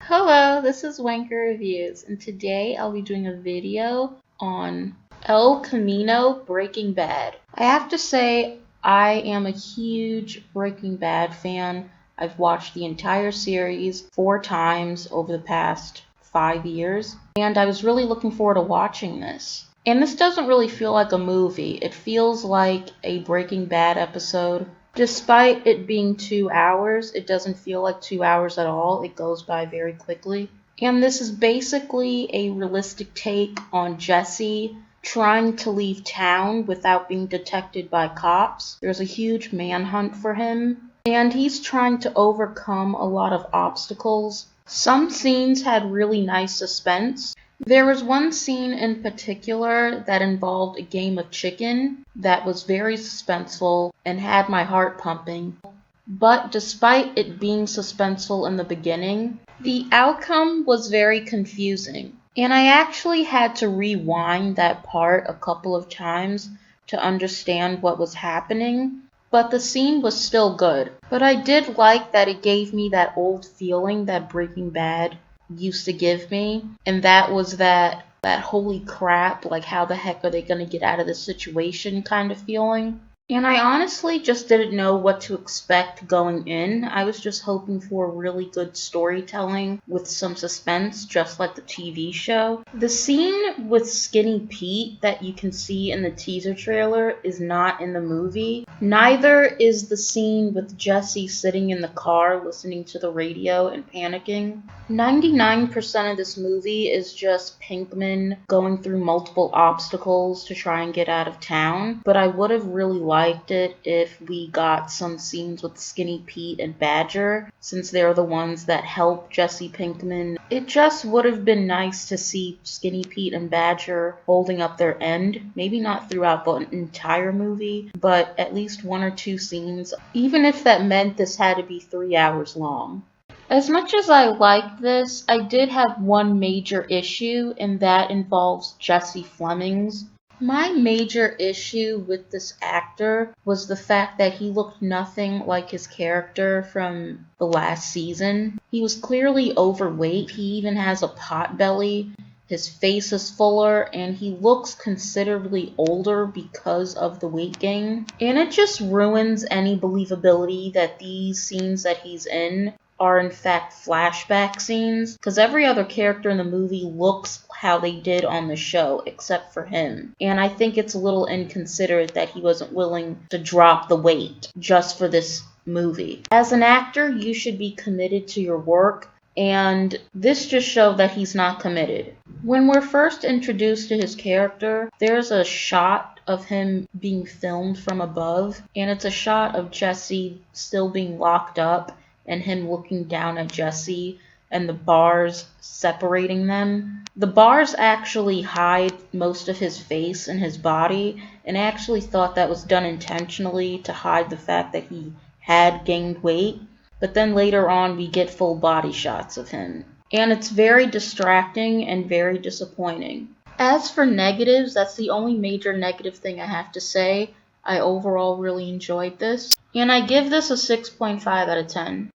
Hello, this is Wanker Reviews, and today I'll be doing a video on El Camino Breaking Bad. I have to say, I am a huge Breaking Bad fan. I've watched the entire series 4 times over the past 5 years, and I was really looking forward to watching this. And this doesn't really feel like a movie. It feels like a Breaking Bad episode. Despite it being 2 hours, it doesn't feel like 2 hours at all. It goes by very quickly. And this is basically a realistic take on Jesse trying to leave town without being detected by cops. There's a huge manhunt for him, and he's trying to overcome a lot of obstacles. Some scenes had really nice suspense. There was one scene in particular that involved a game of chicken that was very suspenseful and had my heart pumping. But despite it being suspenseful in the beginning, the outcome was very confusing. And I actually had to rewind that part a couple of times to understand what was happening. But the scene was still good. But I did like that it gave me that old feeling that Breaking Bad used to give me, and that was that holy crap, like how the heck are they going to get out of this situation kind of feeling. And I honestly just didn't know what to expect going in. I was just hoping for really good storytelling with some suspense, just like the TV show. The scene with Skinny Pete that you can see in the teaser trailer is not in the movie. Neither is the scene with Jesse sitting in the car listening to the radio and panicking. 99% of this movie is just Pinkman going through multiple obstacles to try and get out of town, but I would have really liked it if we got some scenes with Skinny Pete and Badger, since they're the ones that help Jesse Pinkman. It just would have been nice to see Skinny Pete and Badger holding up their end, maybe not throughout the entire movie, but at least 1 or 2 scenes, even if that meant this had to be 3 hours long. As much as I liked this, I did have one major issue, and that involves Jesse Flemings. My major issue with this actor was the fact that he looked nothing like his character from the last season. He was clearly overweight, he even has a pot belly, his face is fuller, and he looks considerably older because of the weight gain. And it just ruins any believability that these scenes that he's in are in fact flashback scenes, because every other character in the movie looks how they did on the show except for him. And I think it's a little inconsiderate that he wasn't willing to drop the weight just for this movie. As an actor, you should be committed to your work, and this just showed that he's not committed. When we're first introduced to his character, there's a shot of him being filmed from above, and it's a shot of Jesse still being locked up and him looking down at Jesse and the bars separating them. The bars actually hide most of his face and his body, and I actually thought that was done intentionally to hide the fact that he had gained weight, but then later on we get full body shots of him. And it's very distracting and very disappointing. As for negatives, that's the only major negative thing I have to say. I overall really enjoyed this, and I give this a 6.5 out of 10.